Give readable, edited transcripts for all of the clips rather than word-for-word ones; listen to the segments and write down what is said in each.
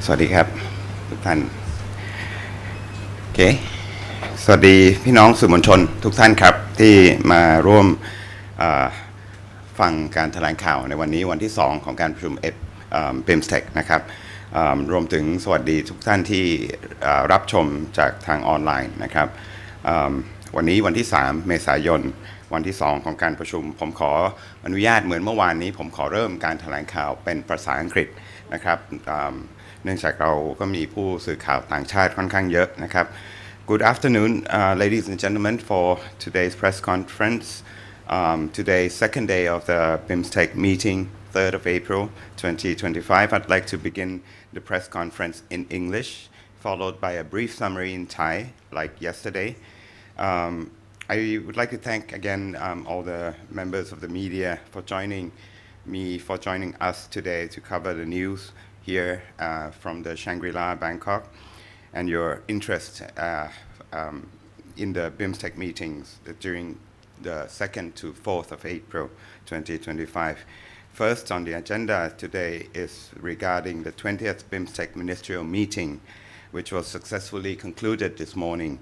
สวัสดีครับทุกท่านโอเคสวัสดีพี่น้องสื่อมวลชนทุกท่านครับที่มาร่วมฟังการแถลงข่าวในวันนี้วันที่2ของการประชุมBIMSTEC นะครับรวมถึงสวัสดีทุกท่านที่รับชมจากทางออนไลน์นะครับวันนี้วันที่3เมษายนวันที่2ของการประชุมผมขออนุญาตเหมือนเมื่อวานนี้ผมขอเริ่มการแถลงข่าวเป็นภาษาอังกฤษนะครับเนื่องจากเราก็มีผู้สื่อข่าวต่างชาติค่อนข้างเยอะนะครับ Good afternoon, ladies and gentlemen, for today's press conference. Today's second day of the BIMSTEC meeting, 3rd of April 2025. I'd like to begin the press conference in English, followed by a brief summary in Thai, like yesterday. I would like to thank again all the members of the media for joining us today to cover the news here from the Shangri-La, Bangkok, and your interest in the BIMSTEC meetings during the 2nd to 4th of April 2025. First on the agenda today is regarding the 20th BIMSTEC ministerial meeting, which was successfully concluded this morning.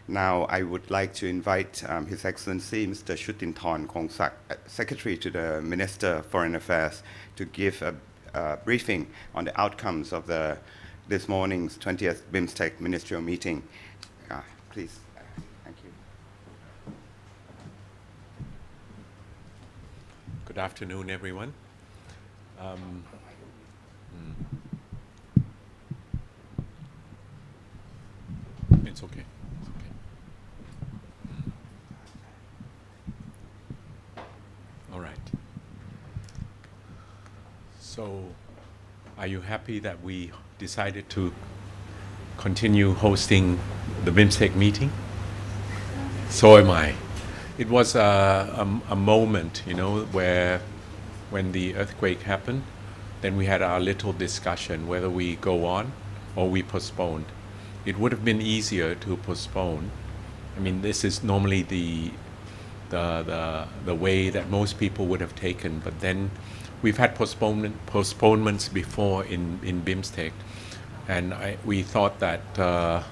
Now I would like to invite His Excellency Mr. Shutinthorn Kongsak, Secretary to the Minister of Foreign Affairs, to give a briefing on the outcomes of this morning's 20th BIMSTEC ministerial meeting. Please. Thank you. Good afternoon, everyone. It's okay. All right. So, are you happy that we decided to continue hosting the BIMSTEC meeting? So am I. It was a moment, where when the earthquake happened, then we had our little discussion whether we go on or we postponed. It would have been easier to postpone. I mean, this is normally the way that most people would have taken, but then we've had postponements before in BIMSTEC, and we thought that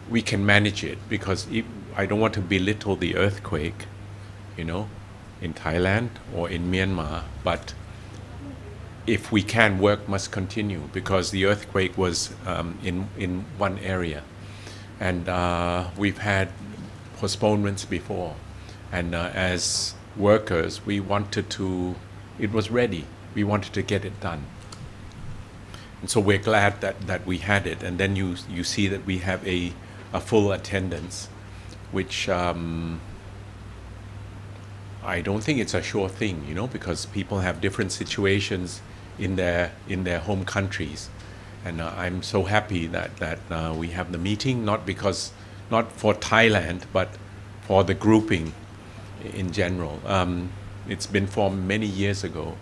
we can manage it, because I don't want to belittle the earthquake, in Thailand or in Myanmar, but if we can, work must continue, because the earthquake was in one area, and we've had postponements before, and as workers we wanted to, it was ready, we wanted to get it done, and so we're glad that we had it. And then you see that we have a full attendance, which I don't think it's a sure thing, because people have different situations in their home countries, and I'm so happy that we have the meeting, not for Thailand, but for the grouping in general. It's been formed many years ago,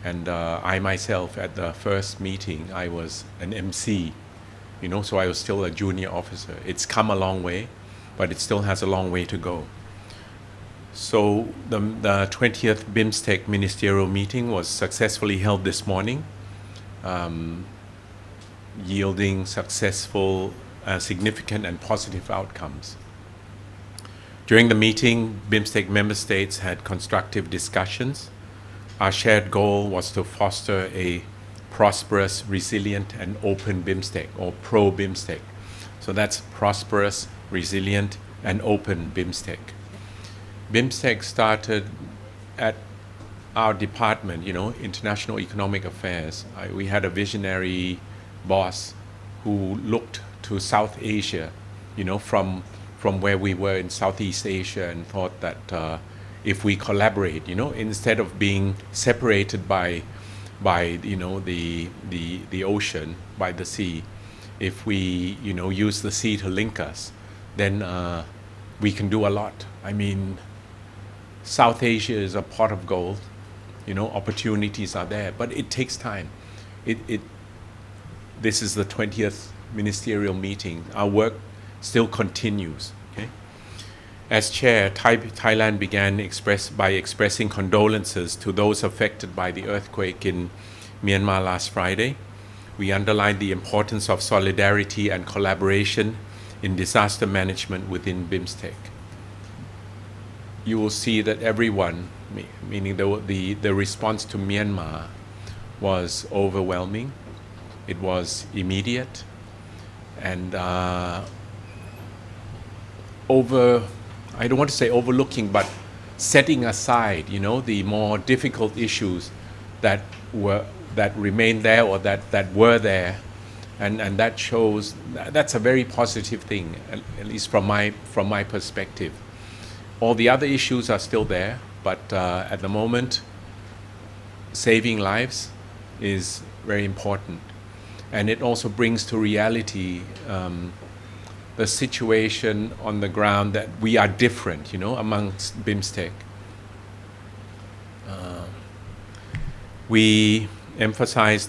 and I myself, at the first meeting, I was an MC, so I was still a junior officer. It's come a long way, but it still has a long way to go. So the 20th BIMSTEC ministerial meeting was successfully held this morning, yielding successful, significant and positive outcomes. During the meeting, BIMSTEC member states had constructive discussions. Our shared goal was to foster a prosperous, resilient and open BIMSTEC, or pro-BIMSTEC. So that's prosperous, resilient and open BIMSTEC. BIMSTEC started at our department, International Economic Affairs. We had a visionary boss who looked to South Asia, from where we were in Southeast Asia, and thought that if we collaborate, instead of being separated by the ocean, by the sea, if we use the sea to link us, then we can do a lot. I mean, South Asia is a pot of gold, opportunities are there, but it takes time. This is the 20th ministerial meeting. Our work still continues. Okay? As chair, Thailand began by expressing condolences to those affected by the earthquake in Myanmar last Friday, We underlined the importance of solidarity and collaboration in disaster management within BIMSTEC. You will see that everyone, meaning the response to Myanmar, was overwhelming. It was immediate and I don't want to say overlooking, but setting aside, the more difficult issues that remained there or that were there, and that shows that's a very positive thing, at least from my perspective. All the other issues are still there, but at the moment, saving lives is very important, and it also brings to reality the situation on the ground that we are different, amongst BIMSTEC. We emphasize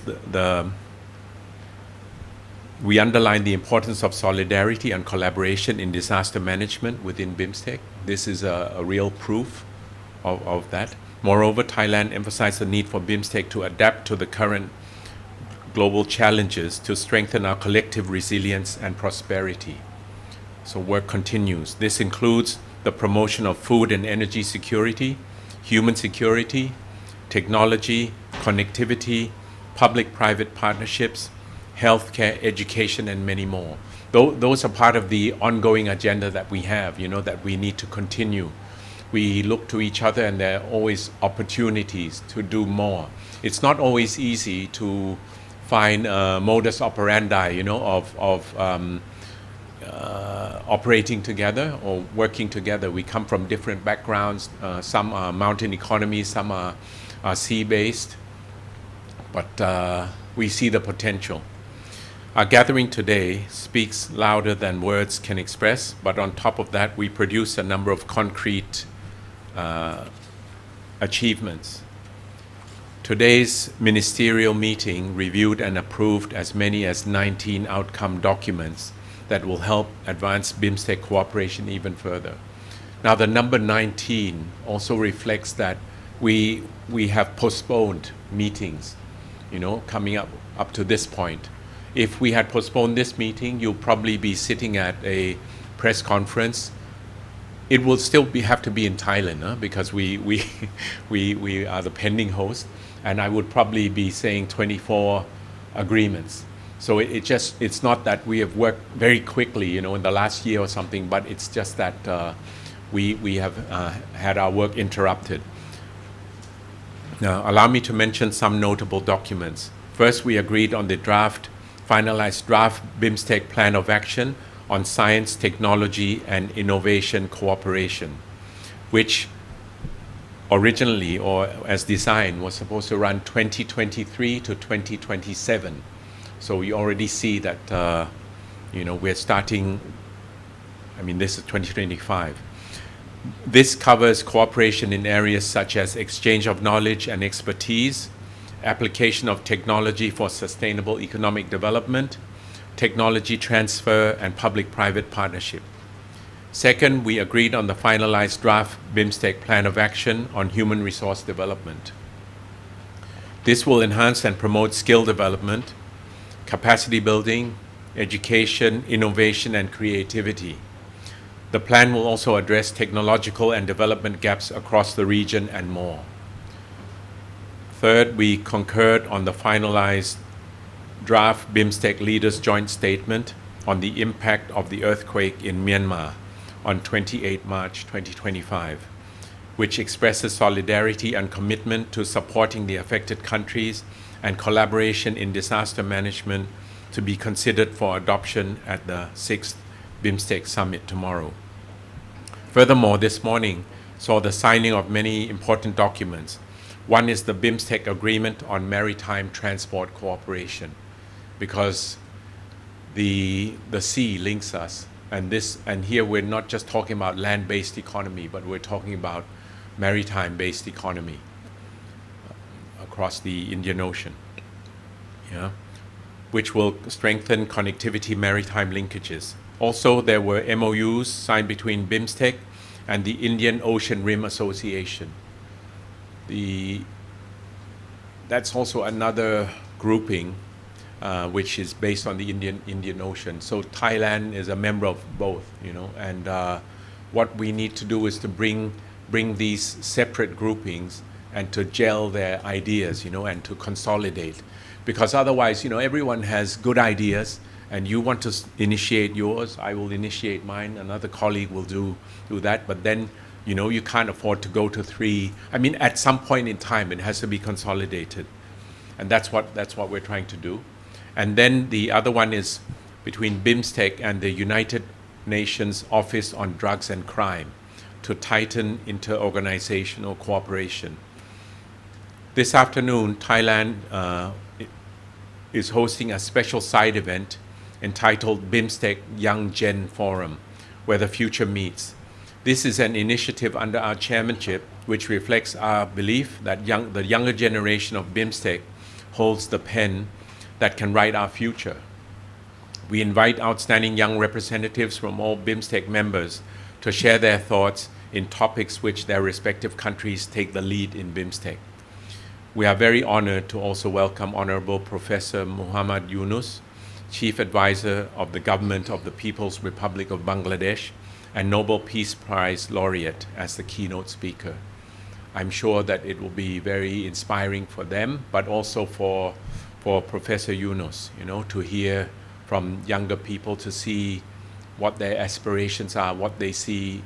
we underline the importance of solidarity and collaboration in disaster management within BIMSTEC. This is a real proof of that. Moreover, Thailand emphasized the need for BIMSTEC to adapt to the current global challenges to strengthen our collective resilience and prosperity. So work continues. This includes the promotion of food and energy security, human security, technology, connectivity, public-private partnerships, healthcare, education, and many more. Those are part of the ongoing agenda that we have, that we need to continue. We look to each other and there are always opportunities to do more. It's not always easy to find a modus operandi, of operating together or working together. We come from different backgrounds. Some are mountain economies, some are sea-based, but we see the potential. Our gathering today speaks louder than words can express, but on top of that, we produce a number of concrete achievements. Today's ministerial meeting reviewed and approved as many as 19 outcome documents that will help advance BIMSTEC cooperation even further. Now, the number 19 also reflects that we have postponed meetings, coming up to this point. If we had postponed this meeting, you'll probably be sitting at a press conference. It will still have to be in Thailand, because we are the pending host, and I would probably be saying 24 agreements. So it's not that we have worked very quickly, in the last year or something, but it's just that we have had our work interrupted. Now, allow me to mention some notable documents. First, we agreed on the finalized draft BIMSTEC Plan of Action on Science, Technology, and Innovation Cooperation, which originally, or as designed, was supposed to run 2023 to 2027. So we already see that, we're starting, this is 2025. This covers cooperation in areas such as exchange of knowledge and expertise, application of technology for sustainable economic development, technology transfer, and public-private partnership. Second, we agreed on the finalized draft BIMSTEC Plan of Action on Human Resource Development. This will enhance and promote skill development, capacity building, education, innovation, and creativity. The plan will also address technological and development gaps across the region and more. Third, we concurred on the finalized draft BIMSTEC Leaders Joint Statement on the impact of the earthquake in Myanmar on 28 March 2025, which expresses solidarity and commitment to supporting the affected countries and collaboration in disaster management, to be considered for adoption at the 6th BIMSTEC Summit tomorrow. Furthermore, this morning saw the signing of many important documents. One is the BIMSTEC Agreement on Maritime Transport Cooperation, because the sea links us, and here we're not just talking about land-based economy, but we're talking about maritime-based economy across the Indian Ocean, which will strengthen connectivity maritime linkages. Also, there were MOUs signed between BIMSTEC and the Indian Ocean Rim Association. That's also another grouping which is based on the Indian Ocean. So Thailand is a member of both, and what we need to do is to bring these separate groupings and to gel their ideas, and to consolidate, because otherwise, everyone has good ideas, and you want to initiate yours, I will initiate mine, another colleague will do that, but then you can't afford to go to three. I mean, at some point in time, it has to be consolidated, and that's what we're trying to do. And then the other one is between BIMSTEC and the United Nations Office on Drugs and Crime to tighten inter-organizational cooperation. This afternoon, Thailand is hosting a special side event entitled BIMSTEC Young Gen Forum, where the future meets. This is an initiative under our chairmanship, which reflects our belief that the younger generation of BIMSTEC holds the pen that can write our future. We invite outstanding young representatives from all BIMSTEC members to share their thoughts in topics which their respective countries take the lead in BIMSTEC. We are very honored to also welcome Honorable Professor Muhammad Yunus, Chief Advisor of the Government of the People's Republic of Bangladesh and Nobel Peace Prize laureate, as the keynote speaker. I'm sure that it will be very inspiring for them, but also for Professor Yunus, to hear from younger people, to see what their aspirations are, what they see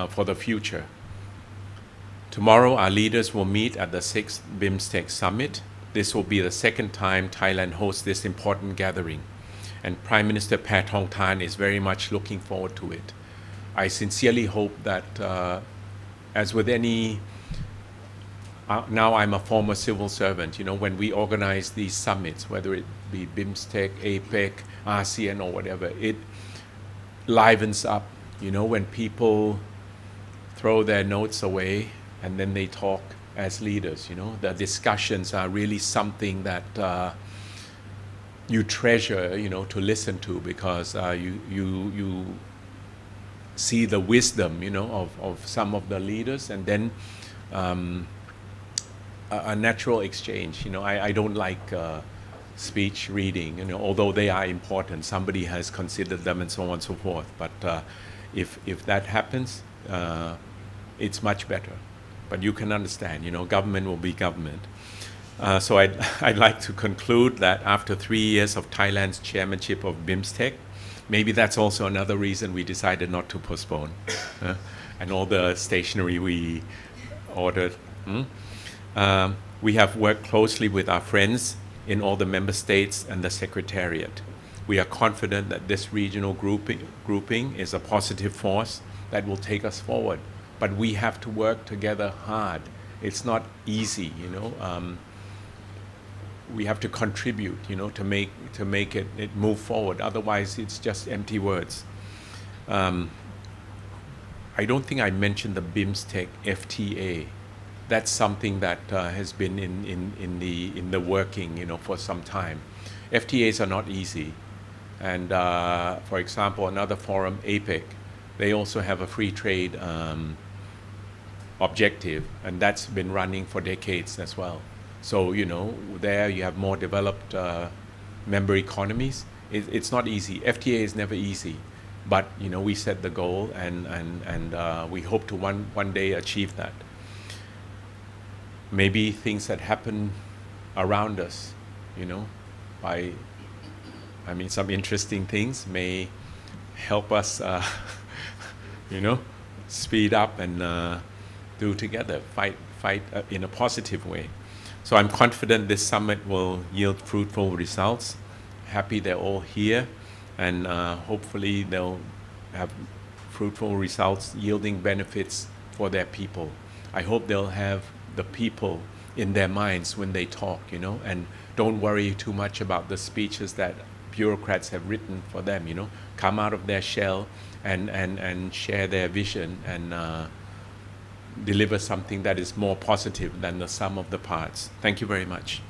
for the future. Tomorrow, our leaders will meet at the 6th BIMSTEC Summit. This will be the second time Thailand hosts this important gathering, and Prime Minister Paetongtarn Tan is very much looking forward to it. I sincerely hope that, as with any, now I'm a former civil servant, when we organize these summits, whether it be BIMSTEC, APEC, ASEAN or whatever, it livens up, when people throw their notes away and then they talk as leaders, the discussions are really something that you treasure, to listen to, because you see the wisdom, of some of the leaders, and then a natural exchange. I don't like speech reading, although they are important. Somebody has considered them and so on and so forth. But if that happens, it's much better. But you can understand, government will be government. So I'd like to conclude that after 3 years of Thailand's chairmanship of BIMSTEC, maybe that's also another reason we decided not to postpone. And all the stationery we ordered. We have worked closely with our friends in all the member states and the Secretariat. We are confident that this regional grouping is a positive force that will take us forward. But we have to work together hard. It's not easy, we have to contribute, to make it move forward. Otherwise, it's just empty words. I don't think I mentioned the BIMSTEC FTA. That's something that has been in the working, for some time. FTAs are not easy, and for example, another forum, APEC, they also have a free trade objective, and that's been running for decades as well. So, there you have more developed member economies. It's not easy. FTA is never easy, but we set the goal, and we hope to one day achieve that. Maybe things that happen around us, some interesting things may help us, speed up and do together, fight in a positive way. So I'm confident this summit will yield fruitful results. Happy they're all here, and hopefully they'll have fruitful results yielding benefits for their people. I hope they'll have the people in their minds when they talk, and don't worry too much about the speeches that bureaucrats have written for them, come out of their shell and share their vision and deliver something that is more positive than the sum of the parts. Thank you very much.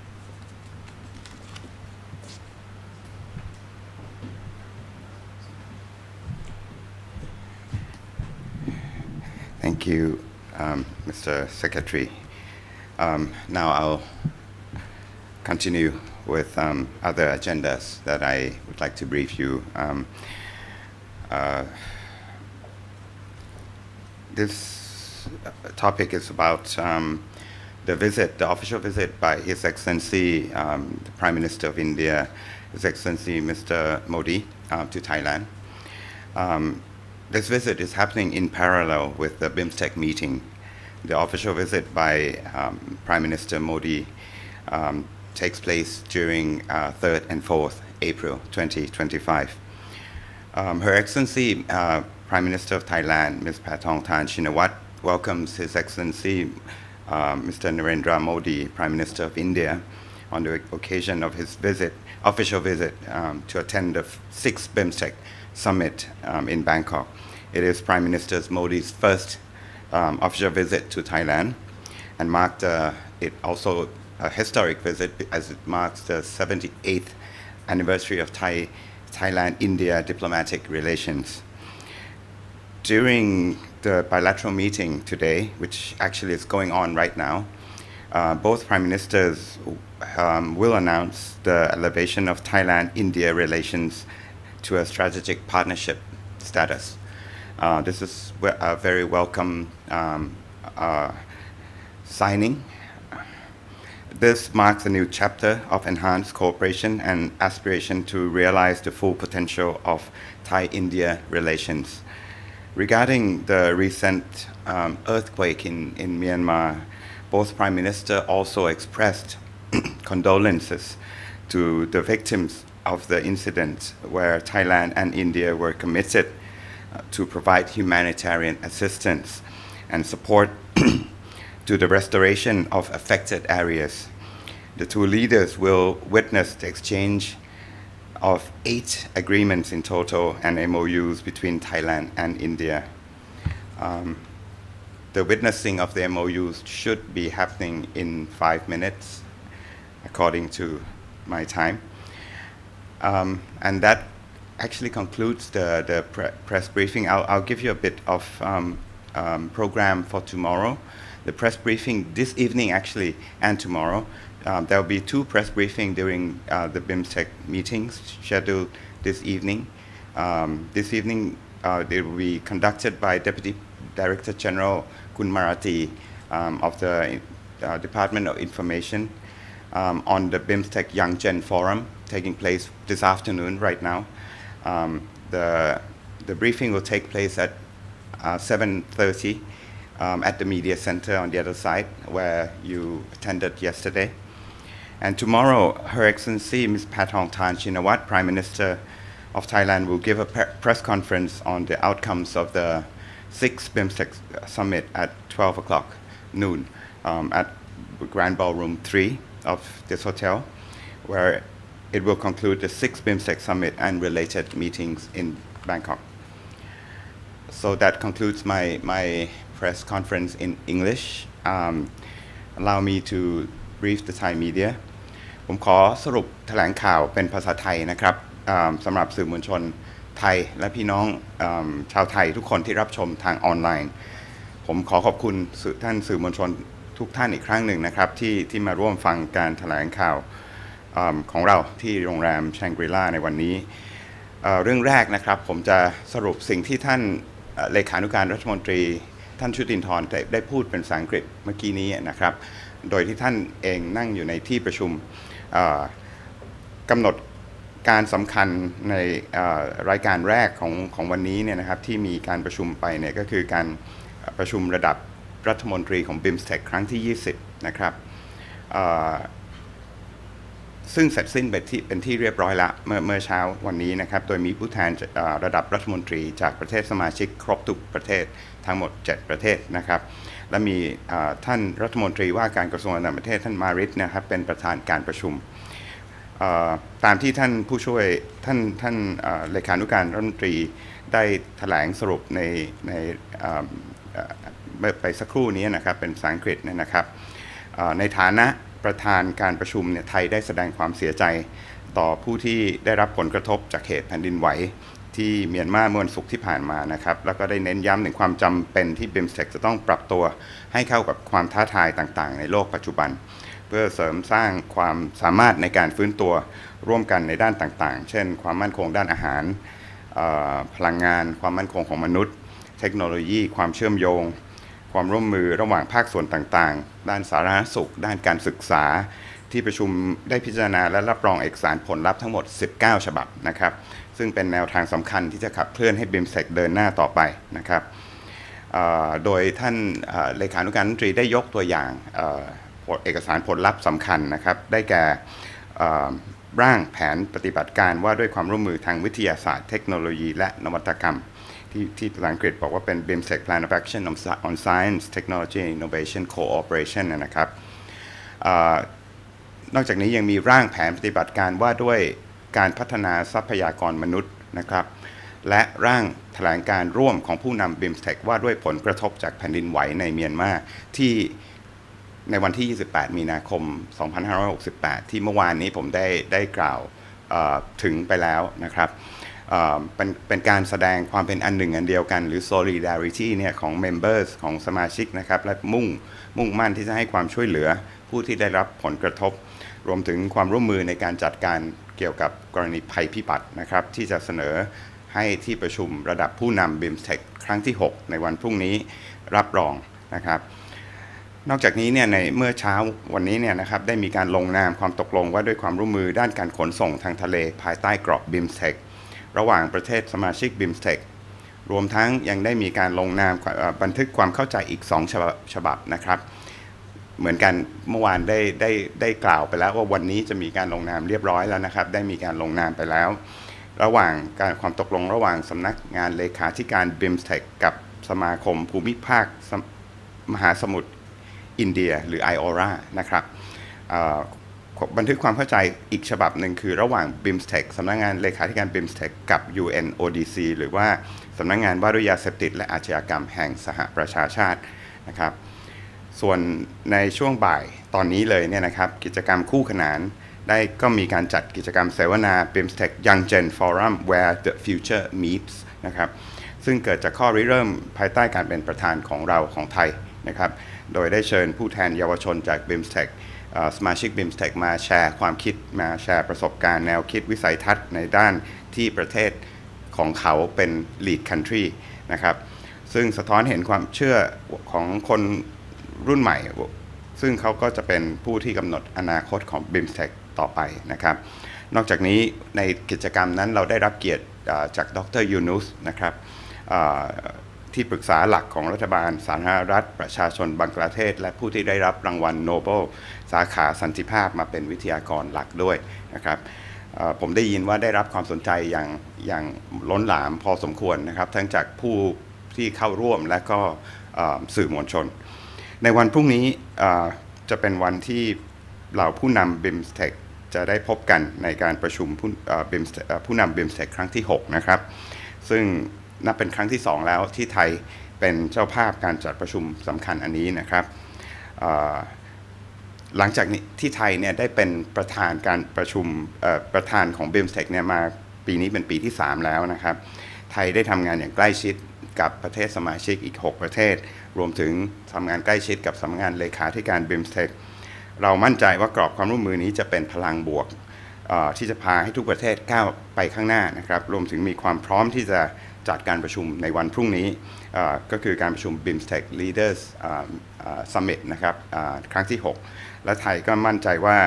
Thank you, Mr. Secretary. Now I'll continue with other agendas that I would like to brief you. This topic is about the official visit by His Excellency, the Prime Minister of India, His Excellency Mr. Modi, to Thailand. This visit is happening in parallel with the BIMSTEC meeting. The official visit by Prime Minister Modi takes place during 3rd and 4th April 2025. Her Excellency Prime Minister of Thailand, Ms. Paetongtarn Shinawatra, welcomes His Excellency Mr. Narendra Modi, Prime Minister of India, on the occasion of his official visit to attend the 6th BIMSTEC summit in Bangkok. It is Prime Minister Modi's first official visit to Thailand, and marked it also a historic visit as it marks the 78th anniversary of Thailand-India diplomatic relations. During the bilateral meeting today, which actually is going on right now, both Prime Ministers will announce the elevation of Thailand-India relations to a strategic partnership status. This is a very welcome signing. This marks a new chapter of enhanced cooperation and aspiration to realize the full potential of Thai-India relations. Regarding the recent earthquake in Myanmar, both Prime Minister also expressed condolences to the victims of the incident, where Thailand and India were committed to provide humanitarian assistance and support to the restoration of affected areas. The two leaders will witness the exchange of 8 agreements in total and MOUs between Thailand and India. The witnessing of the MOUs should be happening in 5 minutes, according to my time. And that actually concludes the press briefing. I'll give you a bit of program for tomorrow. The press briefing this evening actually and tomorrow. There will be 2 press briefings during the BIMSTEC meetings scheduled this evening. This evening they will be conducted by Deputy Director General Kun Marati of the Department of Information on the BIMSTEC Young Gen Forum taking place this afternoon right now. The briefing will take place at 7:30 at the Media Center on the other side where you attended yesterday. And tomorrow, Her Excellency Ms. Paetongtarn Shinawatra, Prime Minister of Thailand, will give a press conference on the outcomes of the 6th BIMSTEC summit at 12 o'clock noon at Grand Ballroom 3 of this hotel, where it will conclude the 6th BIMSTEC summit and related meetings in Bangkok. So that concludes my press conference in English. Allow me to brief the Thai media. ผมขอสรุปแถลงข่าวเป็นภาษาไทยนะครับสำหรับสื่อมวลชนไทยและพี่น้องชาวไทยทุกคนที่รับชมทางออนไลน์ผมขอขอบคุณท่านสื่อมวลชนทุกท่านอีกครั้งหนึ่งนะครับที่มาร่วมฟังการแถลงข่าวของเราที่โรงแรมแชงกรีล่าในวันนี้เรื่องแรกนะครับผมจะสรุปสิ่งที่ท่านเลขานุการรัฐมนตรีท่านชุตินทรได้พูดเป็นภาษาอังกฤษเมื่อกี้นี้นะครับโดยที่ท่านเองนั่งอยู่ในที่ประชุมกำหนดการสำคัญในรายการแรกของวันนี้เนี่ยนะครับที่มีการประชุมไปเนี่ยก็คือการประชุมระดับรัฐมนตรีของ BIMSTEC ครั้งที่ 20 นะครับซึ่งเสร็จสิ้นเป็นที่เรียบร้อยแล้วเมื่อเช้าวันนี้นะครับโดยมีผู้แทนระดับรัฐมนตรีจากประเทศสมาชิกครบทุกประเทศทั้งหมด7ประเทศนะครับและมีท่านรัฐมนตรีว่าการกระทรวงต่างประเทศท่านมาริสนะครับเป็นประธานการประชุมตามที่ท่านผู้ช่วยท่านเลขานุการรัฐมนตรีได้แถลงสรุปในไปสักครู่นี้นะครับเป็นภาษาอังกฤษนะครับในฐานะประธานการประชุมเนี่ยไทยได้แสดงความเสียใจต่อผู้ที่ได้รับผลกระทบจากเหตุแผ่นดินไหวที่เมียนมาเมื่อวันศุกร์ที่ผ่านมานะครับแล้วก็ได้เน้นย้ำถึงความจำเป็นที่ BIMSTEC จะต้องปรับตัวให้เข้ากับความท้าทายต่างๆในโลกปัจจุบัน พื่อเสริมสร้างความสามารถในการฟื้นตัวร่วมกันในด้านต่างๆเช่นความมั่นคงด้านอาหารพลังงานความมั่นคงของมนุษย์เทคโนโลยีความเชื่อมโยงความร่วมมือระหว่างภาคส่วนต่างๆด้านสาธารณสุขด้านการศึกษาที่ประชุมได้พิจารณาและรับรองเอกสารผลลัพธ์ทั้งหมด19ฉบับนะครับซึ่งเป็นแนวทางสำคัญที่จะขับเคลื่อนให้ BIMSTEC เดินหน้าต่อไปนะครับโดยท่านเลขานุการรัฐมนตรีได้ยกตัวอย่างเอกสารผลลัพธ์สำคัญนะครับได้แก่ร่างแผนปฏิบัติการว่าด้วยความร่วมมือทางวิทยาศาสตร์เทคโนโลยีและนวัตกรรมที่ภาษาอังกฤษบอกว่าเป็น BIMSTEC Plan of Action on Science Technology and Innovation Cooperation นะครับนอกจากนี้ยังมีร่างแผนปฏิบัติการว่าด้วยการพัฒนาทรัพยากรมนุษย์นะครับและร่างแถลงการร่วมของผู้นำ BIMSTEC ว่าด้วยผลกระทบจากแผ่นดินไหวในเมียนมาที่ในวันที่ 28 มีนาคม 2568 ที่เมื่อวานนี้ผมได้กล่าวถึงไปแล้วนะครับเป็นการแสดงความเป็นอันหนึ่งอันเดียวกันหรือ solidarity เนี่ยของ members ของสมาชิกนะครับและมุ่งมั่นที่จะให้ความช่วยเหลือผู้ที่ได้รับผลกระทบรวมถึงความร่วมมือในการจัดการเกี่ยวกับกรณีภัยพิบัตินะครับที่จะเสนอให้ที่ประชุมระดับผู้นำ BIMSTEC ครั้งที่ 6 ในวันพรุ่งนี้รับรองนะครับนอกจากนี้เนี่ยในเมื่อเช้าวันนี้เนี่ยนะครับได้มีการลงนามความตกลงว่าด้วยความร่วมมือด้านการขนส่งทางทะเลภายใต้กรอบ BIMSTEC ระหว่างประเทศสมาชิก BIMSTEC รวมทั้งยังได้มีการลงนามบันทึกความเข้าใจอีก2ฉบับนะครับเหมือนกันเมื่อวานได้กล่าวไปแล้วว่าวันนี้จะมีการลงนามเรียบร้อยแล้วนะครับได้มีการลงนามไปแล้วระหว่างการความตกลงระหว่างสำนักงานเลขาธิการ BIMSTEC กับสมาคมภูมิภาคมหาสมุทรอินเดียหรือ IORA นะครับบันทึกความเข้าใจอีกฉบับหนึ่งคือระหว่าง BIMSTEC สำนักงานเลขาธิการ BIMSTEC กับ UNODC หรือว่าสำนักงานว่าด้วยยาเสพติดและอาชญากรรมแห่งสหประชาชาตินะครับส่วนในช่วงบ่ายตอนนี้เลยเนี่ยนะครับกิจกรรมคู่ขนานก็มีการจัดกิจกรรมเสวนา BIMSTEC Young Gen Forum Where the Future Meets นะครับซึ่งเกิดจากข้อริเริ่มภายใต้การเป็นประธานของเราของไทยนะครับโดยได้เชิญผู้แทนเยาวชนจาก BIMSTEC สมาชิก BIMSTEC มาแชร์ความคิดมาแชร์ประสบการณ์แนวคิดวิสัยทัศน์ในด้านที่ประเทศของเขาเป็น lead country นะครับซึ่งสะท้อนเห็นความเชื่อของคนรุ่นใหม่ซึ่งเขาก็จะเป็นผู้ที่กำหนดอนาคตของ BIMSTEC ต่อไปนะครับนอกจากนี้ในกิจกรรมนั้นเราได้รับเกียรติจากดร. ยูนุสนะครับที่ปรึกษาหลักของรัฐบาลสาธารณรัฐประชาชนบังกลาเทศและผู้ที่ได้รับรางวัลโนเบลสาขาสันติภาพมาเป็นวิทยากรหลักด้วยนะครับผมได้ยินว่าได้รับความสนใจอย่างล้นหลามพอสมควรนะครับทั้งจากผู้ที่เข้าร่วมและก็สื่อมวลชนในวันพรุ่งนี้จะเป็นวันที่เหล่าผู้นำ BIMSTEC จะได้พบกันในการประชุมผู้นำ BIMSTEC ครั้งที่ 6 นะครับซึ่งนับเป็นครั้งที่ 2 แล้วที่ไทยเป็นเจ้าภาพการจัดประชุมสำคัญอันนี้นะครับหลังจากนี้ที่ไทยเนี่ยได้เป็นประธานการประชุมประธานของ BIMSTEC เนี่ยมาปีนี้เป็นปีที่ 3 แล้วนะครับไทยได้ทำงานอย่างใกล้ชิดกับประเทศสมาชิกอีก 6 ประเทศรวมถึงทำงานใกล้ชิดกับสำนักงานเลขาธิการ BIMSTEC เรามั่นใจว่ากรอบความร่วมมือนี้จะเป็นพลังบวกที่จะพาให้ทุกประเทศก้าวไปข้างหน้านะครับรวมถึงมีความพร้อมที่จะจัดการประชุมในวันพรุ่งนี้ก็คือการประชุม BIMSTEC Leaders Summit นะครับครั้งที่ 6 และไทยก็มั่นใจว่า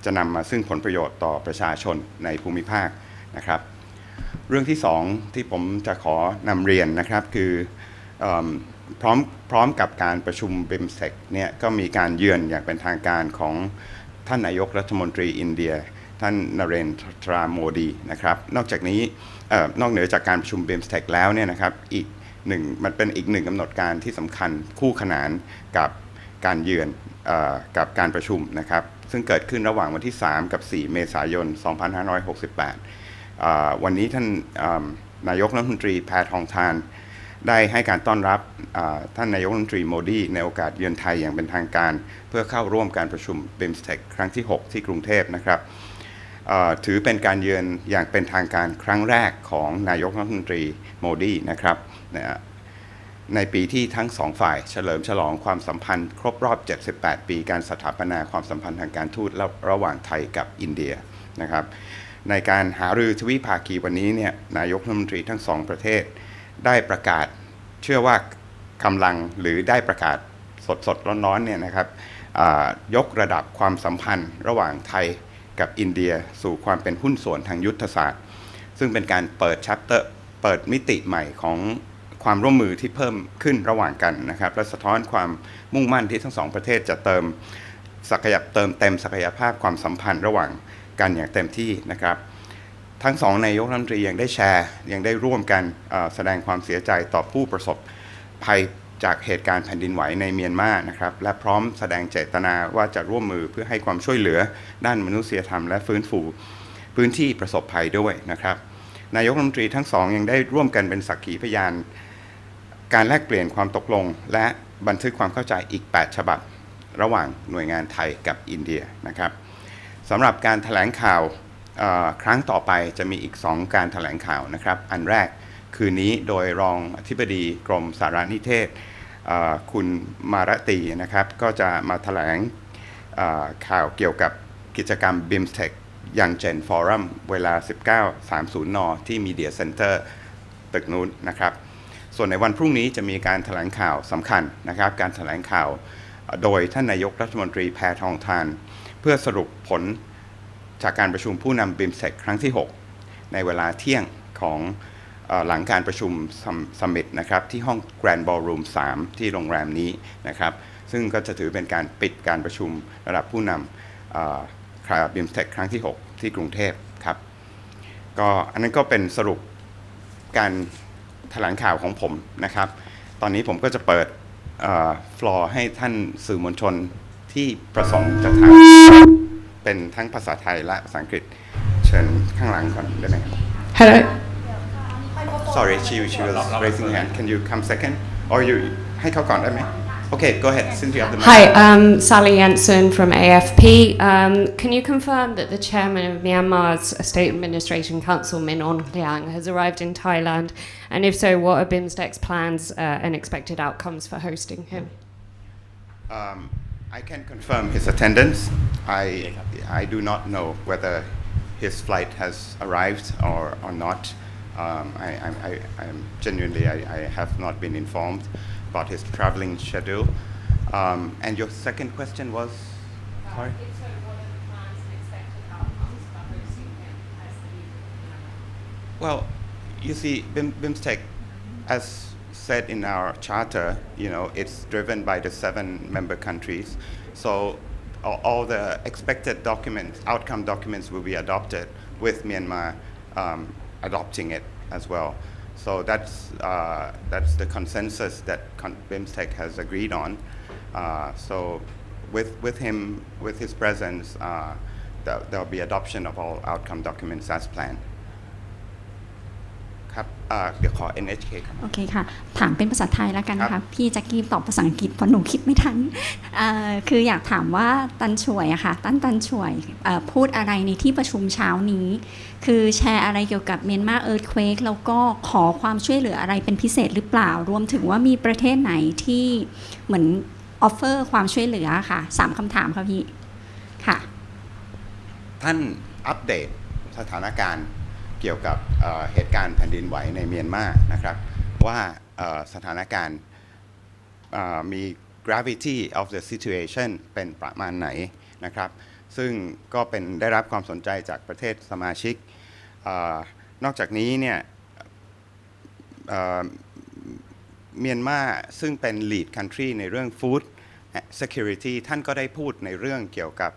จะนำมาซึ่งผลประโยชน์ต่อประชาชนในภูมิภาคนะครับเรื่องที่2ที่ผมจะขอนำเรียนนะครับคือพร้อมกับการประชุม BIMSTEC เนี่ยก็มีการเยือนอย่างเป็นทางการของท่านนายกรัฐมนตรีอินเดียท่านนเรนทราโมดีนะครับนอกจากนี้นอกเหนือจากการประชุม BIMSTEC แล้วเนี่ยนะครับมันเป็นอีกหนึ่งกำหนดการที่สำคัญคู่ขนานกับการเยือนกับการประชุมนะครับซึ่งเกิดขึ้นระหว่างวันที่3กับ4เมษายน2568วันนี้ท่านนายกรัฐมนตรีแพทองทานได้ให้การต้อนรับท่านนายกรัฐมนตรีโมดีในโอกาสเยือนไทยอย่างเป็นทางการเพื่อเข้าร่วมการประชุม BIMSTEC ครั้งที่ 6 ที่กรุงเทพนะครับถือเป็นการเยือนอย่างเป็นทางการครั้งแรกของนายกรัฐมนตรีโมดีนะครับ ในปีที่ทั้งสองฝ่ายเฉลิมฉลองความสัมพันธ์ครบรอบ 78 ปีการสถาปนาความสัมพันธ์ทางการทูตระหว่างไทยกับอินเดียนะครับในการหารือทวิภาคีวันนี้เนี่ยนายกรัฐมนตรีทั้งสองประเทศได้ประกาศเชื่อว่ากำลังหรือได้ประกาศสดร้อนๆเนี่ยนะครับยกระดับความสัมพันธ์ระหว่างไทยกับอินเดียสู่ความเป็นหุ้นส่วนทางยุทธศาสตร์ซึ่งเป็นการเปิดชัปเตอร์เปิดมิติใหม่ของความร่วมมือที่เพิ่มขึ้นระหว่างกันนะครับและสะท้อนความมุ่งมั่นที่ทั้งสองประเทศจะเติมเต็มศักยภาพความสัมพันธ์ระหว่างกันอย่างเต็มที่นะครับทั้งสองนายกรัฐมนตรียังได้แชร์ยังได้ร่วมกันแสดงความเสียใจต่อผู้ประสบภัยจากเหตุการณ์แผ่นดินไหวในเมียนมานะครับและพร้อมแสดงเจตนาว่าจะร่วมมือเพื่อให้ความช่วยเหลือด้านมนุษยธรรมและฟื้นฟูพื้นที่ประสบภัยด้วยนะครับนายกรัฐมนตรีทั้งสองยังได้ร่วมกันเป็นสักขีพยานการแลกเปลี่ยนความตกลงและบันทึกความเข้าใจอีก 8 ฉบับระหว่างหน่วยงานไทยกับอินเดียนะครับสำหรับการแถลงข่าวครั้งต่อไปจะมีอีก 2 การแถลงข่าวนะครับอันแรกคืนนี้โดยรองอธิบดีกรมสารนิเทศคุณมารตีนะครับก็จะมาแถลงข่าวเกี่ยวกับกิจกรรม BIMSTEC Young Gen Forum เวลา 19:30 น.ที่ Media Center ตึกนู้นนะครับส่วนในวันพรุ่งนี้จะมีการแถลงข่าวสำคัญนะครับการแถลงข่าวโดยท่านนายกรัฐมนตรีแพทองธารเพื่อสรุปผลจากการประชุมผู้นำ BIMSTEC ครั้งที่ 6 ในเวลาเที่ยงของหลังการประชุมซัมมิตนะครับที่ห้อง Grand Ballroom 3 ที่โรงแรมนี้นะครับซึ่งก็จะถือเป็นการปิดการประชุมระดับผู้นำBIMSTEC ครั้งที่ 6 ที่กรุงเทพครับก็อันนั้นก็เป็นสรุปการแถลงข่าวของผมนะครับตอนนี้ผมก็จะเปิดฟลอร์ให้ท่านสื่อมวลชนที่ประสงค์จะถามเป็นทั้งภาษาไทยและภาษาอังกฤษเชิญข้างหลังก่อนได้ไหมครับ Hello. Sorry, she was raising her hand. Can you come second? Or you ให้เขาก่อนได้ไหม Okay, go ahead. Since you have the mic. Hi, Sally Jensen from AFP. Can you confirm that the chairman of Myanmar's State Administration Council, Min Aung Hlaing, has arrived in Thailand? And if so, what are BIMSTEC's plans and expected outcomes for hosting him? I can confirm his attendance. I do not know whether his flight has arrived or not. I'm genuinely, I have not been informed about his traveling schedule. And your second question was? Sorry? If so, what are the plans and expected outcomes for hosting him as the leader? Well, you see, BIMSTEC, as said in our charter, you know, it's driven by the 7 member countries. So all the expected documents, outcome documents will be adopted with Myanmar adopting it as well. So that's the consensus that BIMSTEC has agreed on. So with him, with his presence, there'll be adoption of all outcome documents as planned. ครับเดี๋ยวขอ NHK ครับ โอเคค่ะถามเป็นภาษาไทยแล้วกันค่ะพี่แจ็คกี้ตอบภาษาอังกฤษเพราะหนูคิดไม่ทันคืออยากถามว่าตันช่วยอะค่ะตันช่วยพูดอะไรในที่ประชุมเช้านี้คือแชร์อะไรเกี่ยวกับเมียนมาเอิร์ธเควคแล้วก็ขอความช่วยเหลืออะไรเป็นพิเศษหรือเปล่ารวมถึงว่ามีประเทศไหนที่เหมือนออฟเฟอร์ความช่วยเหลือค่ะ3คำถามค่ะพี่ค่ะท่านอัปเดตสถานการณ์เกี่ยวกับเหตุการณ์แผ่นดินไหวในเมียนมานะครับว่าสถานการณ์มี gravity of the situation เป็นประมาณไหนนะครับซึ่งก็เป็นได้รับความสนใจจากประเทศสมาชิกนอกจากนี้เนี่ยเมียนมาซึ่งเป็น lead country ในเรื่อง food security ท่านก็ได้พูดในเรื่องเกี่ยวกับ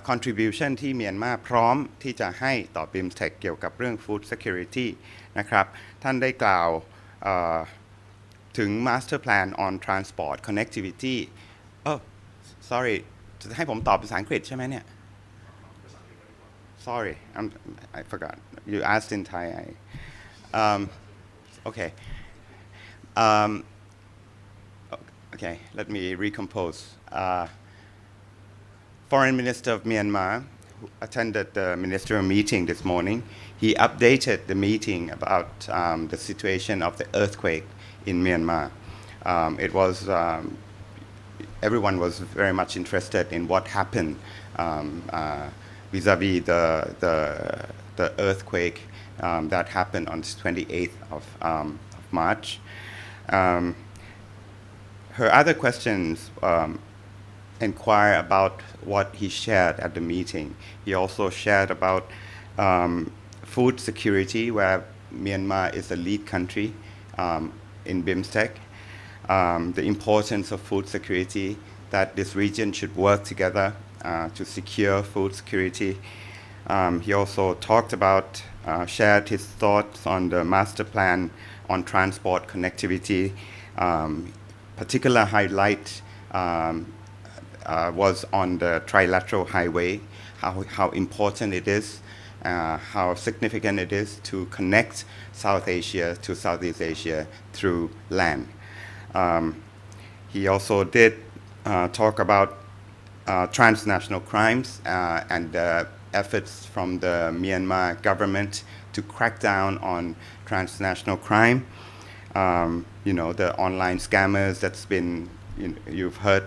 contribution ที่เมียนมาพร้อมที่จะให้ต่อ BIMSTEC เกี่ยวกับเรื่อง food security นะครับท่านได้กล่าวถึง master plan on transport connectivity sorry จะให้ผมตอบภาษาอังกฤษใช่ไหมเนี่ย sorry I forgot you asked in Thai okay okay let me recompose Foreign Minister of Myanmar, who attended the ministerial meeting this morning, he updated the meeting about the situation of the earthquake in Myanmar. It was everyone was very much interested in what happened vis-a-vis the earthquake that happened on the 28th of March. Her other questions inquire about what he shared at the meeting. He also shared about food security, where Myanmar is the lead country in BIMSTEC, the importance of food security, that this region should work together to secure food security. He also talked about, shared his thoughts on the master plan on transport connectivity. Particular highlight was on the trilateral highway, how important it is, how significant it is to connect South Asia to Southeast Asia through land. He also did talk about transnational crimes and the efforts from the Myanmar government to crack down on transnational crime. The online scammers that's been, you've heard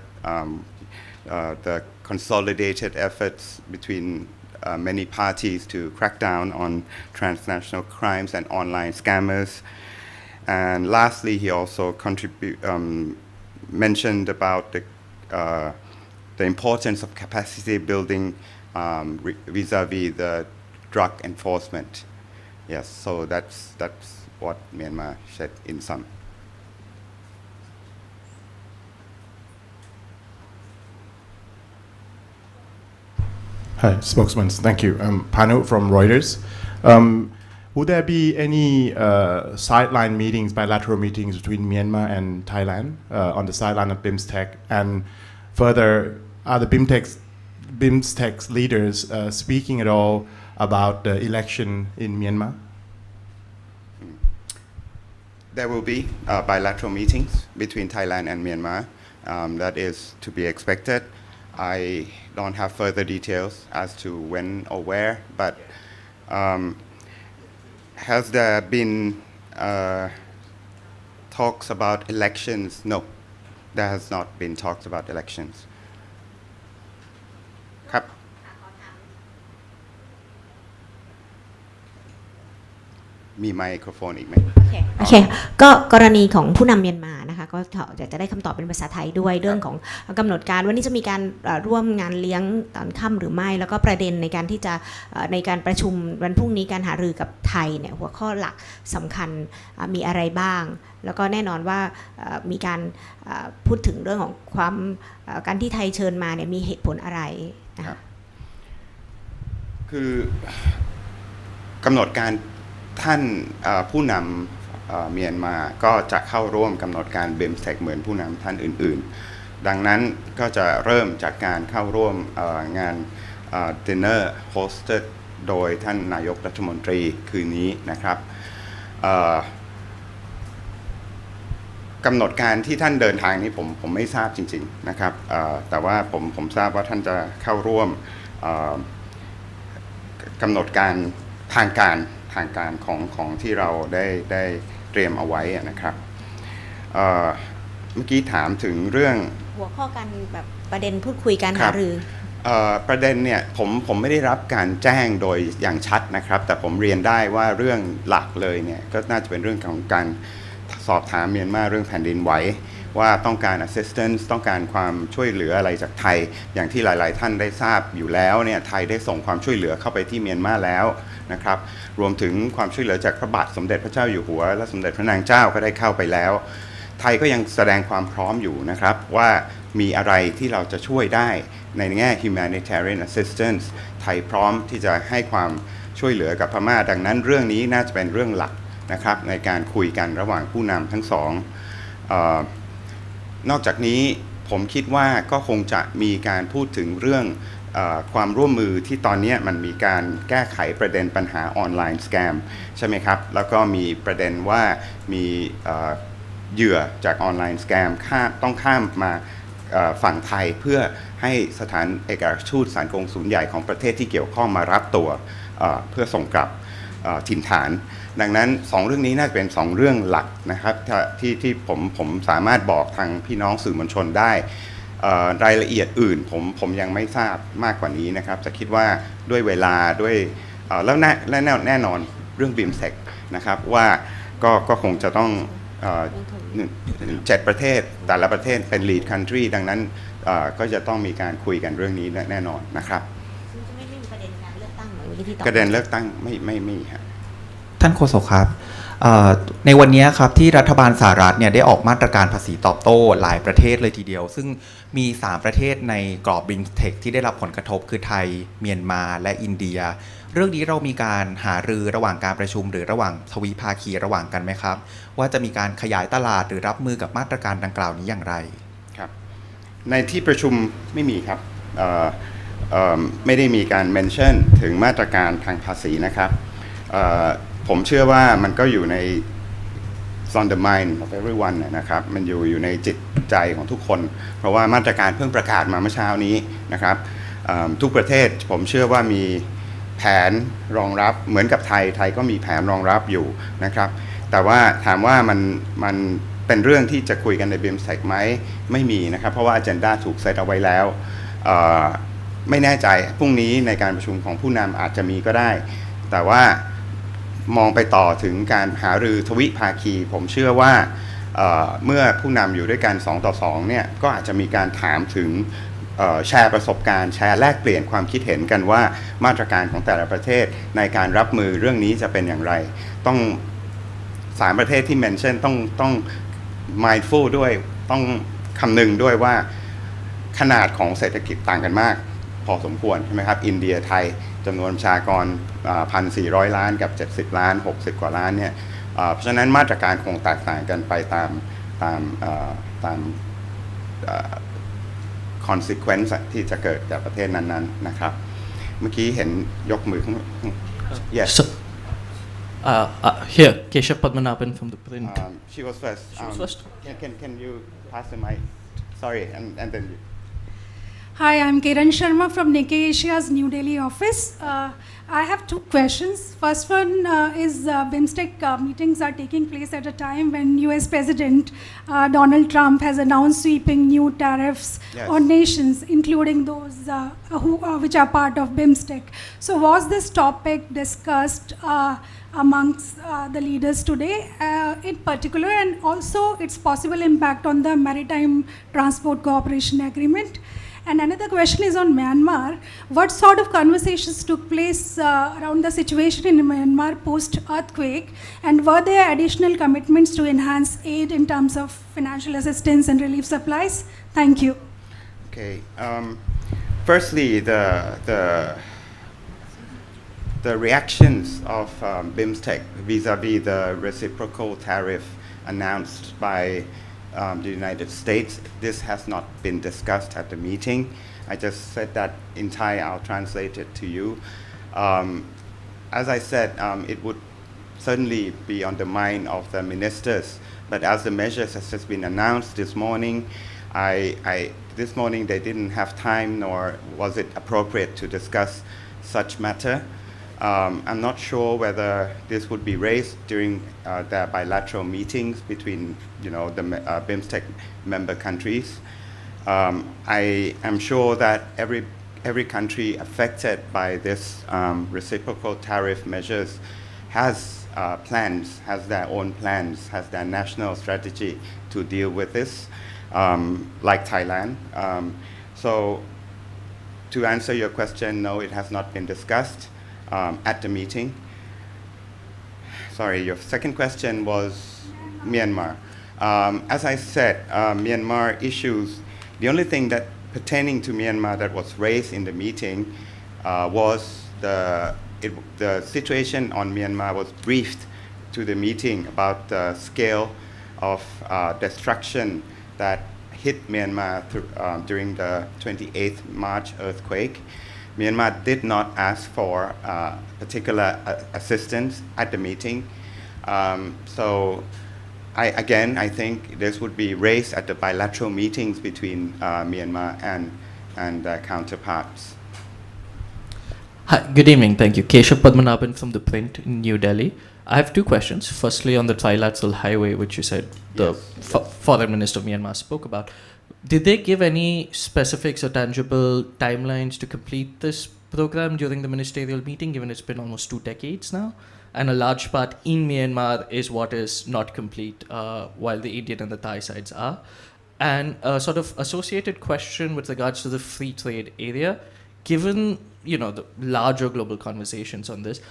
the consolidated efforts between many parties to crack down on transnational crimes and online scammers. And lastly, he also mentioned about the importance of capacity building vis-a-vis the drug enforcement. Yes, so that's what Myanmar said in sum. Hi, spokesman. Thank you. Panu from Reuters. Would there be any sideline meetings, bilateral meetings between Myanmar and Thailand on the sideline of BIMSTEC? And further, are the BIMSTEC leaders speaking at all about the election in Myanmar? There will be bilateral meetings between Thailand and Myanmar. That is to be expected. I don't have further details as to when or where, but has there been talks about elections? No, there has not been talks about elections. ครับ มีไมโครโฟนอีกไหม โอเคก็กรณีของผู้นำเมียนมานะคะก็อยากจะได้คำตอบเป็นภาษาไทยด้วยเรื่องของกำหนดการวันนี้จะมีการร่วมงานเลี้ยงตอนค่ำหรือไม่แล้วก็ประเด็นในการที่จะในการประชุมวันพรุ่งนี้การหารือกับไทยเนี่ยหัวข้อหลักสำคัญมีอะไรบ้างแล้วก็แน่นอนว่ามีการพูดถึงเรื่องของความการที่ไทยเชิญมาเนี่ยมีเหตุผลอะไรนะคะคือกำหนดการท่านผู้นำเมียนมาก็จะเข้าร่วมกำหนดการ BIMSTEC เหมือนผู้นำท่านอื่นๆดังนั้นก็จะเริ่มจากการเข้าร่วมงานdinner hosted โดยท่านนายกรัฐมนตรีคืนนี้นะครับกำหนดการที่ท่านเดินทางนี้ผมไม่ทราบจริงๆนะครับแต่ว่าผมทราบว่าท่านจะเข้าร่วมกำหนดการทางการของที่เราได้เตรียมเอาไว้นะครับเมื่อกี้ถามถึงเรื่องหัวข้อการแบบประเด็นพูดคุยการหารือประเด็นเนี่ยผมไม่ได้รับการแจ้งโดยอย่างชัดนะครับแต่ผมเรียนได้ว่าเรื่องหลักเลยเนี่ยก็น่าจะเป็นเรื่องของการสอบถามเมียนมาเรื่องแผ่นดินไหวว่าต้องการ assistance ต้องการความช่วยเหลืออะไรจากไทยอย่างที่หลายๆท่านได้ทราบอยู่แล้วเนี่ยไทยได้ส่งความช่วยเหลือเข้าไปที่เมียนมาแล้วนะครับรวมถึงความช่วยเหลือจากพระบาทสมเด็จพระเจ้าอยู่หัวและสมเด็จพระนางเจ้าก็ได้เข้าไปแล้วไทยก็ยังแสดงความพร้อมอยู่นะครับว่ามีอะไรที่เราจะช่วยได้ในแง่ humanitarian assistance ไทยพร้อมที่จะให้ความช่วยเหลือกับพม่าดังนั้นเรื่องนี้น่าจะเป็นเรื่องหลักนะครับในการคุยกันระหว่างผู้นำทั้งสองนอกจากนี้ผมคิดว่าก็คงจะมีการพูดถึงเรื่องความร่วมมือที่ตอนนี้มันมีการแก้ไขประเด็นปัญหาออนไลน์สแกมใช่ไหมครับแล้วก็มีประเด็นว่ามีเหยื่อจากออนไลน์สแกมต้องข้ามมา ฝั่งไทยเพื่อให้สถานเอกอัครทูตสถานกงสุลใหญ่ของประเทศที่เกี่ยวข้องมารับตัวเพื่อส่งกลับถิ่นฐานดังนั้น2เรื่องนี้น่าจะเป็น2เรื่องหลักนะครับที่ผมสามารถบอกทางพี่น้องสื่อมวลชนได้รายละเอียดอื่นผมยังไม่ทราบมากกว่านี้นะครับจะคิดว่าด้วยเวลาด้วยแล้วแน่นอนเรื่อง BIMSTEC นะครับว่าก็คงจะต้อง7 ประเทศแต่ละประเทศเป็น lead country ดังนั้นก็จะต้องมีการคุยกันเรื่องนี้แน่นอนนะครับซึ่งจะไม่มีประเด็นการเลือกตั้งเหมือนที่ตอบ ประเด็นเลือกตั้งไม่มีครับ ท่านโฆษกครับในวันนี้ครับที่รัฐบาลสหรัฐเนี่ยได้ออกมาตรการภาษีตอบโต้หลายประเทศเลยทีเดียวซึ่งมี3ประเทศในกรอบ BIMSTEC ที่ได้รับผลกระทบคือไทยเมียนมาและอินเดียเรื่องนี้เรามีการหารือระหว่างการประชุมหรือระหว่างทวิภาคีระหว่างกันไหมครับว่าจะมีการขยายตลาดหรือรับมือกับมาตรการดังกล่าวนี้อย่างไรครับในที่ประชุมไม่มีครับไม่ได้มีการเมนชั่นถึงมาตรการทางภาษีนะครับผมเชื่อว่ามันก็อยู่ใน on the mind of everyone นะครับมันอยู่ในจิตใจของทุกคนเพราะว่ามาตรการเพิ่งประกาศมาเมื่อเช้านี้นะครับทุกประเทศผมเชื่อว่ามีแผนรองรับเหมือนกับไทยก็มีแผนรองรับอยู่นะครับแต่ว่าถามว่ามันเป็นเรื่องที่จะคุยกันใน BIMSTEC ไหมไม่มีนะครับเพราะว่า agenda ถูกเซตเอาไว้แล้วไม่แน่ใจพรุ่งนี้ในการประชุมของผู้นำอาจจะมีก็ได้แต่ว่ามองไปต่อถึงการหารือทวิภาคีผมเชื่อว่าเมื่อผู้นำอยู่ด้วยกัน2 ต่อ 2เนี่ยก็อาจจะมีการถามถึงแชร์ประสบการณ์แชร์แลกเปลี่ยนความคิดเห็นกันว่ามาตรการของแต่ละประเทศในการรับมือเรื่องนี้จะเป็นอย่างไรต้อง3 ประเทศที่เมนชั่นต้อง mindful ด้วยต้องคำนึงด้วยว่าขนาดของเศรษฐกิจต่างกันมากพอสมควรใช่ไหมครับอินเดียไทยจำนวนประชากร 1,400 ล้านกับ70 ล้าน60 กว่าล้านเนี่ยเพราะฉะนั้นมาตรการคงแตกต่างกันไปตามconsequence ที่จะเกิดกับประเทศนั้นๆนะครับเมื่อกี้เห็นยกมือข้าง yes here Keshav Padmanabhan from the print she was first can you pass the mic sorry and then you Hi, I'm Kiran Sharma from Nikkei Asia's New Delhi office. I have 2 questions. First one is BIMSTEC meetings are taking place at a time when US President Donald Trump has announced sweeping new tariffs on nations, including those which are part of BIMSTEC. So was this topic discussed amongst the leaders today in particular, and also its possible impact on the Maritime Transport Cooperation Agreement? And another question is on Myanmar. What sort of conversations took place around the situation in Myanmar post-earthquake? And were there additional commitments to enhance aid in terms of financial assistance and relief supplies? Thank you. Okay. Firstly, the reactions of BIMSTEC vis-a-vis the reciprocal tariff announced by the United States, this has not been discussed at the meeting. I just said that in Thai, I'll translate it to you. As I said, it would certainly be on the mind of the ministers, but as the measures has just been announced this morning, this morning they didn't have time, nor was it appropriate to discuss such matter. I'm not sure whether this would be raised during the bilateral meetings between, the BIMSTEC member countries. I am sure that every country affected by this reciprocal tariff measures has plans, has their own plans, has their national strategy to deal with this, like Thailand. So to answer your question, no, it has not been discussed at the meeting. Sorry, your second question was Myanmar. As I said, Myanmar issues, the only thing that pertaining to Myanmar that was raised in the meeting was the situation on Myanmar was briefed to the meeting about the scale of destruction that hit Myanmar during the 28th March earthquake. Myanmar did not ask for particular assistance at the meeting. So I think this would be raised at the bilateral meetings between Myanmar and counterparts. Hi, good evening. Thank you. Keshav Padmanabhan from The Print in New Delhi. I have two questions. Firstly, on the trilateral highway, which you said the foreign minister of Myanmar spoke about, did they give any specifics or tangible timelines to complete this program during the ministerial meeting, given it's been almost 2 decades now? And a large part in Myanmar is what is not complete, while the Indian and the Thai sides are. And a sort of associated question with regards to the free trade area, given the larger global conversations on this,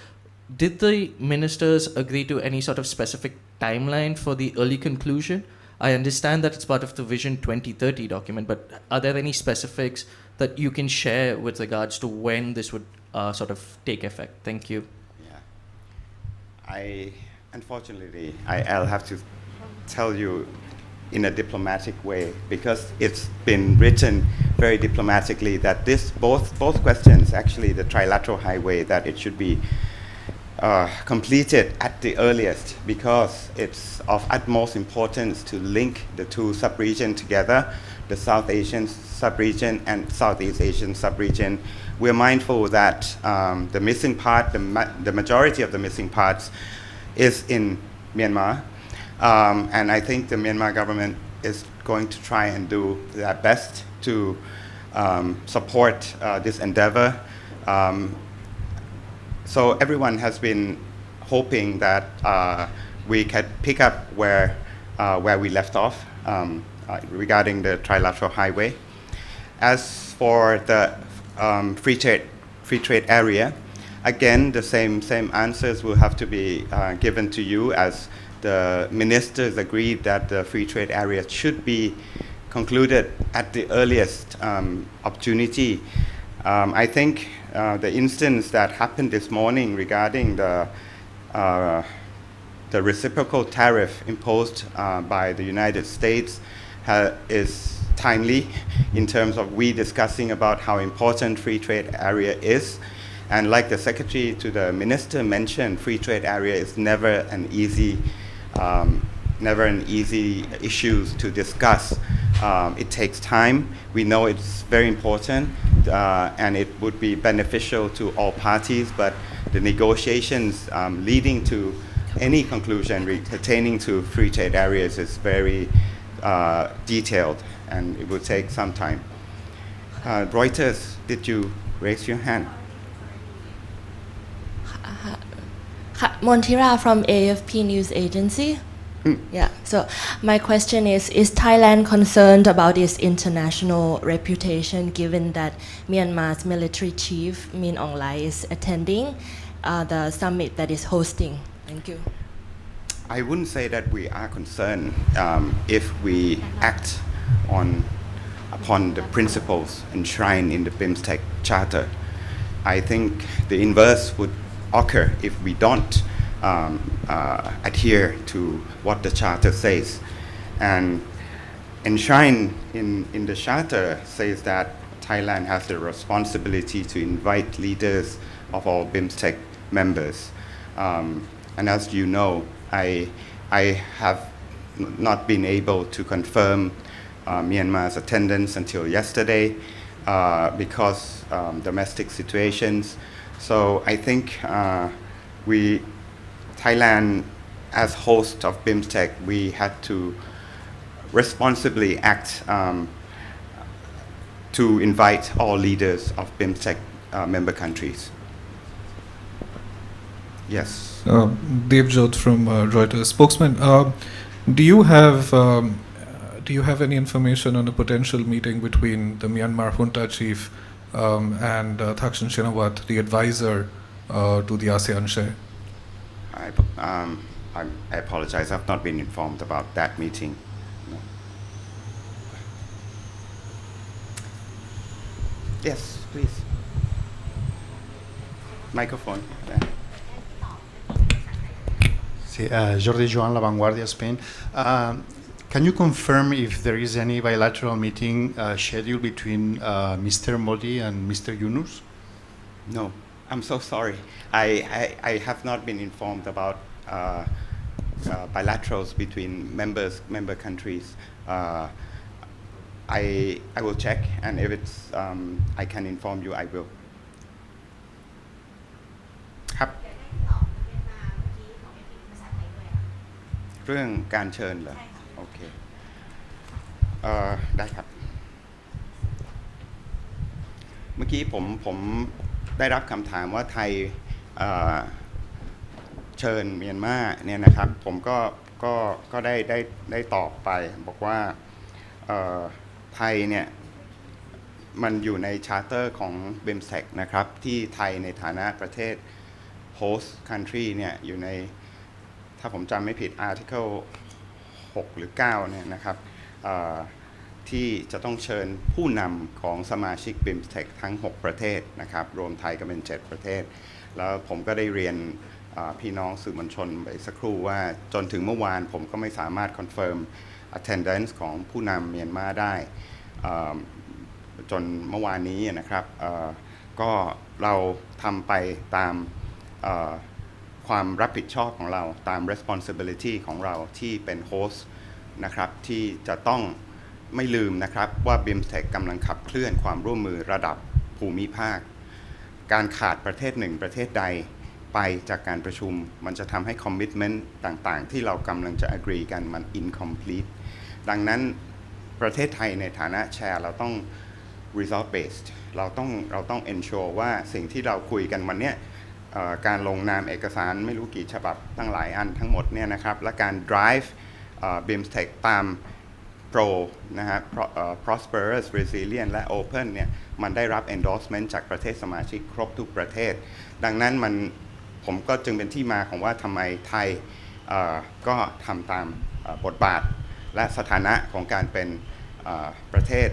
did the ministers agree to any sort of specific timeline for the early conclusion? I understand that it's part of the Vision 2030 document, but are there any specifics that you can share with regards to when this would sort of take effect? Thank you. Unfortunately, I'll have to tell you in a diplomatic way, because it's been written very diplomatically that both questions, actually the trilateral highway, that it should be completed at the earliest, because it's of utmost importance to link the two sub-regions together, the South Asian sub-region and Southeast Asian sub-region. We're mindful that the missing part, the majority of the missing parts is in Myanmar. And I think the Myanmar government is going to try and do their best to support this endeavor. So everyone has been hoping that we can pick up where we left off regarding the trilateral highway. As for the free trade area, again, the same answers will have to be given to you, as the ministers agreed that the free trade area should be concluded at the earliest opportunity. I think the instance that happened this morning regarding the reciprocal tariff imposed by the United States is timely in terms of we discussing about how important free trade area is. And like the secretary to the minister mentioned, free trade area is never an easy issue to discuss. It takes time. We know it's very important, and it would be beneficial to all parties, but the negotiations leading to any conclusion pertaining to free trade areas is very detailed, and it would take some time. Reuters, did you raise your hand? Montira from AFP News Agency. Yeah, so my question is Thailand concerned about its international reputation, given that Myanmar's military chief, Min Aung Hlaing, is attending the summit that is hosting? Thank you. I wouldn't say that we are concerned if we act upon the principles enshrined in the BIMSTEC Charter. I think the inverse would occur if we don't adhere to what the Charter says. And enshrined in the Charter says that Thailand has the responsibility to invite leaders of all BIMSTEC members. And as you know, I have not been able to confirm Myanmar's attendance until yesterday because domestic situations. So I think Thailand, as host of BIMSTEC, we had to responsibly act to invite all leaders of BIMSTEC member countries. Yes. Dev Jodh from Reuters. Spokesman, do you have any information on a potential meeting between the Myanmar junta chief and Thaksin Shinawatra, the advisor to the ASEAN chair? I apologize. I've not been informed about that meeting. No. Yes, please. Microphone. Yeah. Sí, Jordi Joan, La Vanguardia, Spain. Can you confirm if there is any bilateral meeting scheduled between Mr. Modi and Mr. Yunus? No, I'm so sorry. I have not been informed about bilaterals between member countries. I will check, and if it's I can inform you, I will. ครับ เรื่องการเชิญเหรอโอเคได้ครับ เมื่อกี้ผมได้รับคำถามว่าไทยเชิญเมียนมาเนี่ยนะครับผมก็ได้ตอบไปบอกว่าไทยเนี่ยมันอยู่ในชาร์เตอร์ของ BIMSTEC นะครับที่ไทยในฐานะประเทศ host country เนี่ยอยู่ในถ้าผมจำไม่ผิด article 6 หรือ 9 เนี่ยนะครับที่จะต้องเชิญผู้นำของสมาชิก BIMSTEC ทั้ง 6 ประเทศนะครับรวมไทยก็เป็น 7 ประเทศแล้วผมก็ได้เรียนพี่น้องสื่อมวลชนไปสักครู่ว่าจนถึงเมื่อวานผมก็ไม่สามารถคอนเฟิร์ม attendance ของผู้นำเมียนมาได้จนเมื่อวานนี้นะครับก็เราทำไปตามความรับผิดชอบของเราตาม responsibility ของเราที่เป็น host นะครับที่จะต้องไม่ลืมนะครับว่า BIMSTEC กำลังขับเคลื่อนความร่วมมือระดับภูมิภาคการขาดประเทศหนึ่งประเทศใดไปจากการประชุมมันจะทำให้ commitment ต่างๆที่เรากำลังจะ agree กันมัน incomplete ดังนั้นประเทศไทยในฐานะแชร์เราต้อง result based เราต้อง ensure ว่าสิ่งที่เราคุยกันวันนี้การลงนามเอกสารไม่รู้กี่ฉบับตั้งหลายอันทั้งหมดเนี่ยนะครับและการ drive BIMSTEC ตาม Pro นะฮะ Prosperous Resilient และ Open เนี่ยมันได้รับ endorsement จากประเทศสมาชิกครบทุกประเทศดังนั้นผมก็จึงเป็นที่มาของว่าทำไมไทยก็ทำตามบทบาทและสถานะของการเป็นประเทศ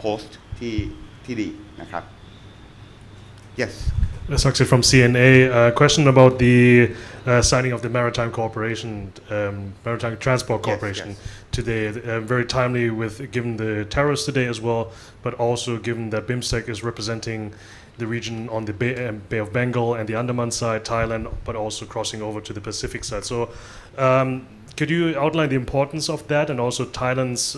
host ที่ดีนะครับ yes Sakshay from CNA. Question about the signing of the Maritime Cooperation, Maritime Transport Cooperation today. Very timely given the tariffs today as well, but also given that BIMSTEC is representing the region on the Bay of Bengal and the Andaman side, Thailand, but also crossing over to the Pacific side. So could you outline the importance of that and also Thailand's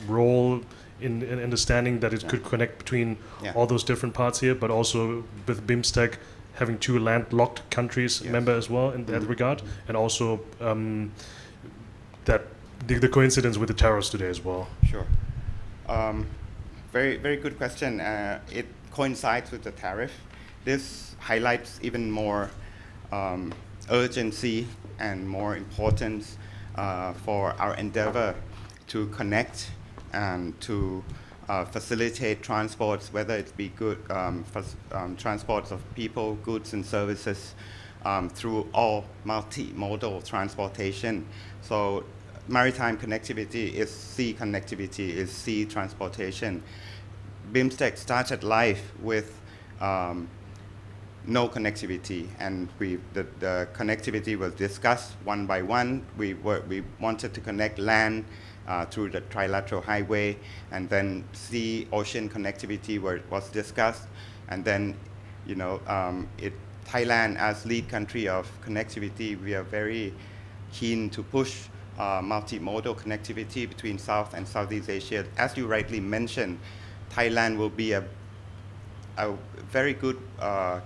role in understanding that it could connect between all those different parts here, but also with BIMSTEC having two landlocked countries member as well in that regard, and also that the coincidence with the tariffs today as well. Sure. Very, very good question. It coincides with the tariff. This highlights even more urgency and more importance for our endeavor to connect and to facilitate transports, whether it be good transports of people, goods and services through all multimodal transportation. So maritime connectivity is sea connectivity, is sea transportation. BIMSTEC started life with no connectivity, and the connectivity was discussed one by one. We wanted to connect land through the trilateral highway, and then sea-ocean connectivity was discussed, and then Thailand as lead country of connectivity, we are very keen to push multimodal connectivity between South and Southeast Asia. As you rightly mentioned, Thailand will be a very good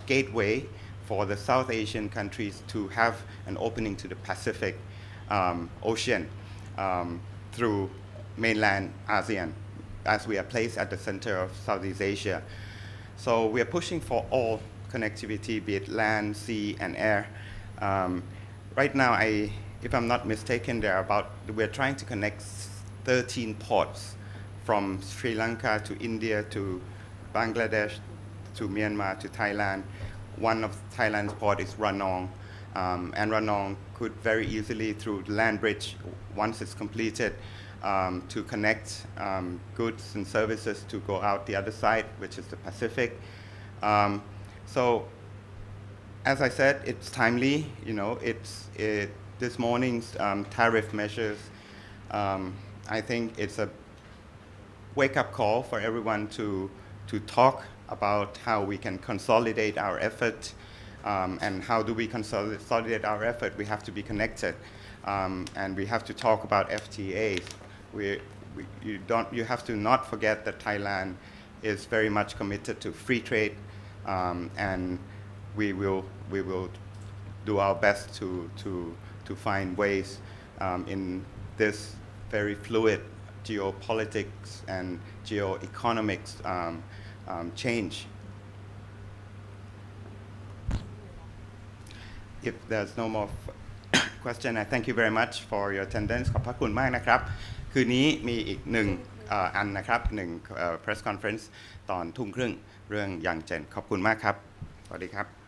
gateway for the South Asian countries to have an opening to the Pacific Ocean through mainland ASEAN, as we are placed at the center of Southeast Asia. So we are pushing for all connectivity, be it land, sea, and air. Right now, if I'm not mistaken, we're trying to connect 13 ports from Sri Lanka to India to Bangladesh to Myanmar to Thailand. One of Thailand's port is Ranong, and Ranong could very easily, through the land bridge, once it's completed, to connect goods and services to go out the other side, which is the Pacific. So, as I said, it's timely. This morning's tariff measures, I think it's a wake-up call for everyone to talk about how we can consolidate our effort and how do we consolidate our effort? We have to be connected, and we have to talk about FTAs. You have to not forget that Thailand is very much committed to free trade, and we will do our best to find ways in this very fluid geopolitics and geoeconomics change. If there's no more question, I thank you very much for your attendance. ขอบพระคุณมากนะครับ คืนนี้มีอีกหนึ่งอันนะครับหนึ่งpress conference ตอนทุ่มครึ่งเรื่องยังเจนขอบคุณมากครับ สวัสดีครับ